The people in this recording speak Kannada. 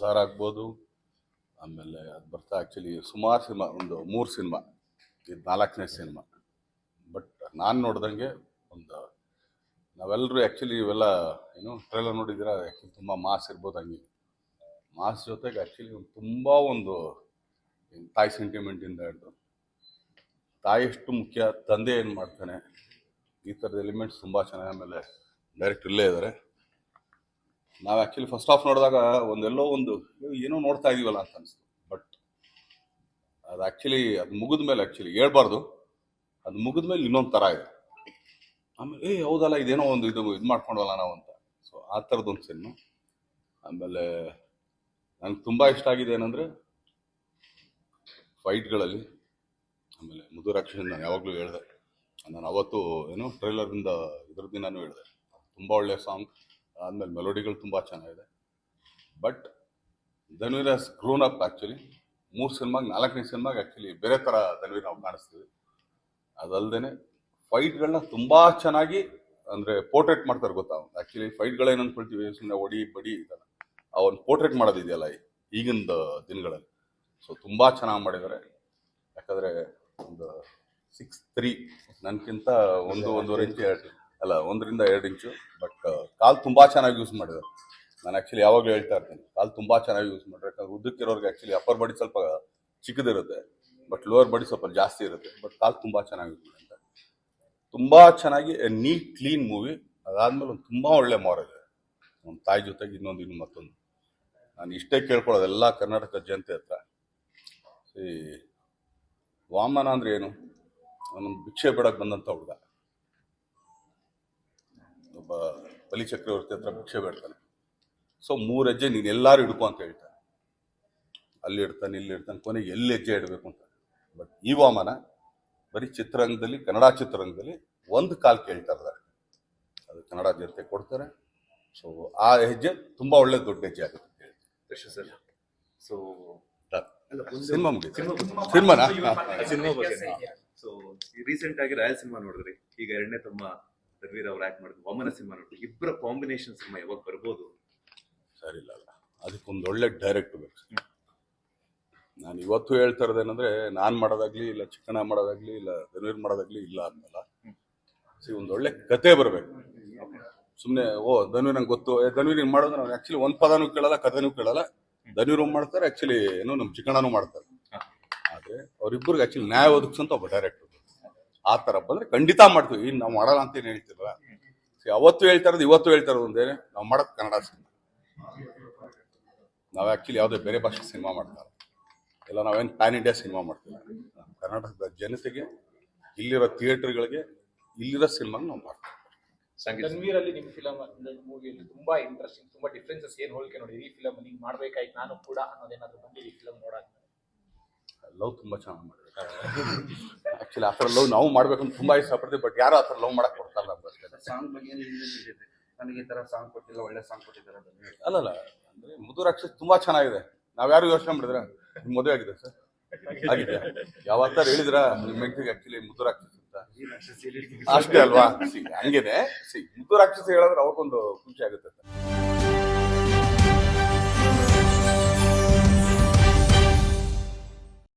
ಬಜಾರ್ ಆಗ್ಬೋದು, ಆಮೇಲೆ ಅದು ಬರ್ತಾ ಆ್ಯಕ್ಚುಲಿ ಸುಮಾರು ಸಿನಿಮಾ, ಒಂದು 3 ಸಿನಿಮಾ, ಇದು 4ನೇ ಸಿನಿಮಾ. ಬಟ್ ನಾನು ನೋಡ್ದಂಗೆ ಒಂದು ನಾವೆಲ್ಲರೂ ಆ್ಯಕ್ಚುಲಿ ಇವೆಲ್ಲ ಏನು ಟ್ರೈಲರ್ ನೋಡಿದ್ದೀರಾ, ಆ್ಯಕ್ಚುಲಿ ತುಂಬ ಮಾಸ್ ಇರ್ಬೋದು. ಹಂಗೆ ಮಾಸ್ ಜೊತೆಗೆ ಆ್ಯಕ್ಚುಲಿ ತುಂಬ ಒಂದು ತಾಯಿ ಸೆಂಟಿಮೆಂಟಿಂದ ಹಿಡಿದು ತಾಯಿ ಎಷ್ಟು ಮುಖ್ಯ, ತಂದೆ ಏನು ಮಾಡ್ತಾನೆ, ಈ ಥರದ ಎಲಿಮೆಂಟ್ಸ್ ತುಂಬ ಚೆನ್ನಾಗಿ. ಆಮೇಲೆ ಡೈರೆಕ್ಟ್ ಇಲ್ಲೇ ಇದ್ದಾರೆ. ನಾವು ಆ್ಯಕ್ಚುಲಿ ಫಸ್ಟ್ ಹಾಫ್ ನೋಡಿದಾಗ ಒಂದೆಲ್ಲೋ ಒಂದು ಏನೋ ನೋಡ್ತಾ ಇದೀವಲ್ಲ ಅಂತ ಅನಿಸ್ತು. ಬಟ್ ಅದು ಆ್ಯಕ್ಚುಲಿ ಅದು ಮುಗಿದ ಮೇಲೆ ಆ್ಯಕ್ಚುಲಿ ಹೇಳ್ಬಾರ್ದು, ಅದು ಮುಗಿದ ಮೇಲೆ ಇನ್ನೊಂದು ಥರ ಇದೆ. ಆಮೇಲೆ ಹೌದಲ್ಲ, ಇದೇನೋ ಒಂದು ಇದು ಮಾಡ್ಕೊಂಡಲ್ಲ ನಾವು ಅಂತ. ಸೊ ಆ ಥರದ್ದೊಂದು ಸಿನಿಮಾ. ಆಮೇಲೆ ನನಗೆ ತುಂಬ ಇಷ್ಟ ಆಗಿದೆ ಏನಂದರೆ ಫೈಟ್ಗಳಲ್ಲಿ. ಆಮೇಲೆ ಮುದುರಾಕ್ಷಿ ನಾನು ಯಾವಾಗಲೂ ಹೇಳಿದೆ, ನಾನು ಅವತ್ತು ಏನೋ ಟ್ರೈಲರಿಂದ ಇದ್ರ ದಿನಾನು ಹೇಳಿದೆ, ತುಂಬ ಒಳ್ಳೆಯ ಸಾಂಗ್. ಆದಮೇಲೆ ಮೆಲೋಡಿಗಳು ತುಂಬ ಚೆನ್ನಾಗಿದೆ. But Dhanveer has grown up actually. 3 ಸಿನಿಮಾಗೆ 4ನೇ ಸಿನಿಮಾಗೆ ಆ್ಯಕ್ಚುಲಿ ಬೇರೆ ಥರ ಧನ್ವೀರ್ ನಾವು ಕಾಣಿಸ್ತೀವಿ. ಅದಲ್ಲದೆ ಫೈಟ್ಗಳನ್ನ ತುಂಬ ಚೆನ್ನಾಗಿ ಅಂದರೆ ಪೋರ್ಟ್ರೇಟ್ ಮಾಡ್ತಾರೆ. ಗೊತ್ತಾ, ಆ್ಯಕ್ಚುಲಿ ಫೈಟ್ಗಳೇನು ಅಂದ್ಕೊಳ್ತೀವಿ, ಸುಮ್ಮನೆ ಒಡಿ ಬಡಿ ಇದಲ್ಲ, ಅವನು ಪೋರ್ಟ್ರೇಟ್ ಮಾಡೋದಿದೆಯಲ್ಲ ಈಗಿನ ದಿನಗಳಲ್ಲಿ. ಸೊ ತುಂಬ ಚೆನ್ನಾಗಿ ಮಾಡಿದ್ದಾರೆ. ಯಾಕಂದರೆ ಒಂದು 6'3", ನನಗಿಂತ 1.5 ಇಂಚು ಅಲ್ಲ 1ರಿಂದ 2 ಇಂಚು. ಬಟ್ ಕಾಲು ತುಂಬ ಚೆನ್ನಾಗಿ ಯೂಸ್ ಮಾಡಿದ್ದಾರೆ. ನಾನು ಆ್ಯಕ್ಚುಲಿ ಯಾವಾಗಲೂ ಹೇಳ್ತಾ ಇರ್ತೀನಿ, ಕಾಲು ತುಂಬ ಚೆನ್ನಾಗಿ ಯೂಸ್ ಮಾಡಿದ್ರೆ. ಯಾಕಂದ್ರೆ ಉದ್ದಕ್ಕಿರೋರಿಗೆ ಆ್ಯಕ್ಚುಲಿ ಅಪ್ಪರ್ ಬಾಡಿ ಸ್ವಲ್ಪ ಚಿಕ್ಕದಿರುತ್ತೆ, ಬಟ್ ಲೋವರ್ ಬಾಡಿ ಸ್ವಲ್ಪ ಜಾಸ್ತಿ ಇರುತ್ತೆ. ಬಟ್ ಕಾಲು ತುಂಬ ಚೆನ್ನಾಗಿ ಯೂಸ್ ಮಾಡಿದ್ದಾರೆ. ತುಂಬ ಚೆನ್ನಾಗಿ ನೀಟ್ ಕ್ಲೀನ್ ಮೂವಿ. ಅದಾದಮೇಲೆ ಒಂದು ತುಂಬ ಒಳ್ಳೆ ಮಾರಲ್ ಇದೆ. ಒಂದು ತಾಯಿ ಜೊತೆಗೆ ಇನ್ನೊಂದು ಮತ್ತೊಂದು. ನಾನು ಇಷ್ಟೇ ಕೇಳ್ಕೊಳ್ಳೋದು ಎಲ್ಲ ಕರ್ನಾಟಕ ಜನತೆ ಹತ್ರ, ವಾಮನ ಅಂದರೆ ಏನು, ಅವನೊಂದು ಭಿಕ್ಷೆ ಬೇಡಕ್ಕೆ ಬಂದಂಥ ಹುಡುಗ. ಒಬ್ಬ ಬಲಿ ಚಕ್ರವರ್ತಿ ಹತ್ರ ಭಿಕ್ಷೆ ಬೇಡ್ತಾನೆ. ಸೊ 3 ಹೆಜ್ಜೆ ನೀನು ಎಲ್ಲರೂ ಹಿಡ್ಕೊ ಅಂತ ಹೇಳ್ತಾನೆ. ಅಲ್ಲಿ ಇಡ್ತಾನೆ, ಇಲ್ಲಿ ಇಡ್ತಾನೆ, ಕೊನೆಗೆ ಎಲ್ಲಿ ಹೆಜ್ಜೆ ಇಡಬೇಕು ಅಂತ. ಬಟ್ ಈ ವಾಮನ ಬರೀ ಚಿತ್ರರಂಗದಲ್ಲಿ, ಕನ್ನಡ ಚಿತ್ರರಂಗದಲ್ಲಿ 1 ಕಾಲು ಕೇಳ್ತಾ ಇದ್ದಾರೆ. ಅದು ಕನ್ನಡ ಜನತೆ ಕೊಡ್ತಾರೆ. ಸೊ ಆ ಹೆಜ್ಜೆ ತುಂಬ ಒಳ್ಳೆ ದೊಡ್ಡ ಹೆಜ್ಜೆ ಆಗುತ್ತೆ. ಸೊ ಸಿನಿಮಾ ಮುಗಿತು. ಸಿನಿಮಾನಾ? ಸಿನಿಮಾ ಬಗ್ಗೆ. ಸೊ ರೀಸೆಂಟ್ ಆಗಿ ರಾಯಲ್ ಸಿನಿಮಾ ನೋಡಿದ್ರಿ, ಈಗ 2ನೇ ತಮ್ಮ ಧನ್ವೀರ್ ಅವ್ರು ಆಕ್ಟ್ ಮಾಡಿದ್ರು ವಾಮನ ಸಿನಿಮಾ ನೋಡಿದ್ರಿ. ಇಬ್ಬರ ಕಾಂಬಿನೇಷನ್ ಸಿನಿಮಾ ಯಾವಾಗ ಬರ್ಬೋದು? ಸರಿ ಇಲ್ಲ, ಅದಕ್ಕೊಂದು ಒಳ್ಳೆ ಡೈರೆಕ್ಟ್ ಬೇಕು. ನಾನು ಇವತ್ತು ಹೇಳ್ತಾ ಇರೋದೇನಂದ್ರೆ, ನಾನು ಮಾಡೋದಾಗ್ಲಿ ಇಲ್ಲ, ಚಿಕ್ಕಣ್ಣ ಮಾಡೋದಾಗ್ಲಿ ಇಲ್ಲ, ಧನ್ವೀರ್ ಮಾಡೋದಾಗ್ಲಿ ಇಲ್ಲ ಅನ್ನಲ್ಲ. ಒಂದು ಒಳ್ಳೆ ಕತೆ ಬರಬೇಕು. ಸುಮ್ಮನೆ ಧನ್ವೀರ್ ನಂಗೆ ಗೊತ್ತು, ಧನ್ವೀರ್ ಹಿಂಗೆ ಮಾಡೋದು, ನಾವು ಆ್ಯಕ್ಚುಲಿ ಒಂದು ಪದನೂ ಕೇಳಲ್ಲ, ಕಥೆನೂ ಕೇಳಲ್ಲ. ಧನ್ವೀರ್ ಮಾಡ್ತಾರೆ, ಆ್ಯಕ್ಚುಲಿ ಏನೋ ನಮ್ಮ ಚಿಕ್ಕಣ್ಣನೂ ಮಾಡ್ತಾರೆ. ಆದರೆ ಅವರಿಬ್ಬರಿಗೆ ಆ್ಯಕ್ಚುಲಿ ನ್ಯಾಯ ಒದಗಿಸಂತ ಒಬ್ಬ ಡೈರೆಕ್ಟರ್. ಆ ಥರ ಬಂದರೆ ಖಂಡಿತ ಮಾಡ್ತೀವಿ. ಇನ್ನು ನಾವು ಮಾಡಲ್ಲ ಅಂತ ಏನು ಹೇಳ್ತಿರಲ್ಲ. ಅವತ್ತು ಹೇಳ್ತಾ ಇರೋದು, ಇವತ್ತು ಹೇಳ್ತಾ ಇರೋದು ಒಂದೇನೆ, ನಾವು ಮಾಡೋದು ಕನ್ನಡ ಸಿನಿಮಾ. ನಾವು ಆ್ಯಕ್ಚುಲಿ ಯಾವುದೇ ಬೇರೆ ಭಾಷೆ ಸಿನಿಮಾ ಮಾಡ್ತಾರೆ ಇಲ್ಲ, ನಾವೇನು ಪ್ಯಾನ್ ಇಂಡಿಯಾ ಸಿನಿಮಾ ಮಾಡ್ತೀವಿ. ಕರ್ನಾಟಕದ ಜನತೆಗೆ, ಇಲ್ಲಿರೋ ಥಿಯೇಟರ್ಗಳಿಗೆ, ಇಲ್ಲಿರೋ ಸಿನಿಮಾನ ನಾವು ಮಾಡ್ತೀವಿ. ಧನ್ವೀರ್ ಅಲ್ಲಿ ನಿಮ್ಮ ಫಿಲಮ್ ಮೂವಿಯಲ್ಲಿ ತುಂಬಾ ಇಂಟ್ರೆಸ್ಟಿಂಗ್, ತುಂಬಾ ಡಿಫ್ರೆನ್ಸಸ್ ಏನು ಹೋಲಿಕೆ ನೋಡಿ ಈ ಫಿಲಮ್ ನೀವು ಮಾಡ್ಬೇಕಾಯ್ತು ನಾನು ಕೂಡ ಅನ್ನೋದೇನಾದ್ರು ಬಂದಿದೆ ಈ ಫಿಲಮ್ ನೋಡಾದ್ಮೇಲೆ? ಲವ್ ತುಂಬ ಚೆನ್ನಾಗಿ ಮಾಡಿದ್ರು. ಆ್ಯಕ್ಚುಲಿ ಆ ಥರ ಲವ್ ನಾವು ಮಾಡ್ಬೇಕಂತ ತುಂಬ ಇಷ್ಟಪಡ್ತೀವಿ. ಬಟ್ ಯಾರು ಆ ಥರ ಲವ್ ಮಾಡಕ್ಕೆ ಕೊಡ್ತಾರಲ್ಲ ಅಂತ. ಸಾಂಗ್ ಬಗ್ಗೆ ನನಗೆ ಈ ಥರ ಸಾಂಗ್ ಕೊಟ್ಟಿಲ್ಲ, ಒಳ್ಳೆ ಸಾಂಗ್ ಕೊಟ್ಟಿದ್ದಾರೆ. ಅಲ್ಲಲ್ಲ, ಅಂದರೆ ಮುದುರಾಕ್ಷಿ ತುಂಬ ಚೆನ್ನಾಗಿದೆ. ನಾವ್ಯಾರು ಯೋಚನೆ ಮಾಡಿದ್ರೆ ನಿಮ್ಮ ಮದುವೆ ಆಗಿದೆ ಸರ್? ಆಗಿದೆ. ಯಾವತ್ತಾರು ಹೇಳಿದ್ರ ನಿಮ್ಮ ಹೆಂಡತಿಗೆ ಆ್ಯಕ್ಚುಲಿ ಮುದುರಾಕ್ಷಿ ಅಂತ? ಅಷ್ಟೇ ಅಲ್ವಾ? ಹಂಗೇನೆ ಮುದುರಾಕ್ಷಿ ಹೇಳಿದ್ರೆ ಅವ್ರಿಗೊಂದು ಖುಷಿ ಆಗುತ್ತೆ.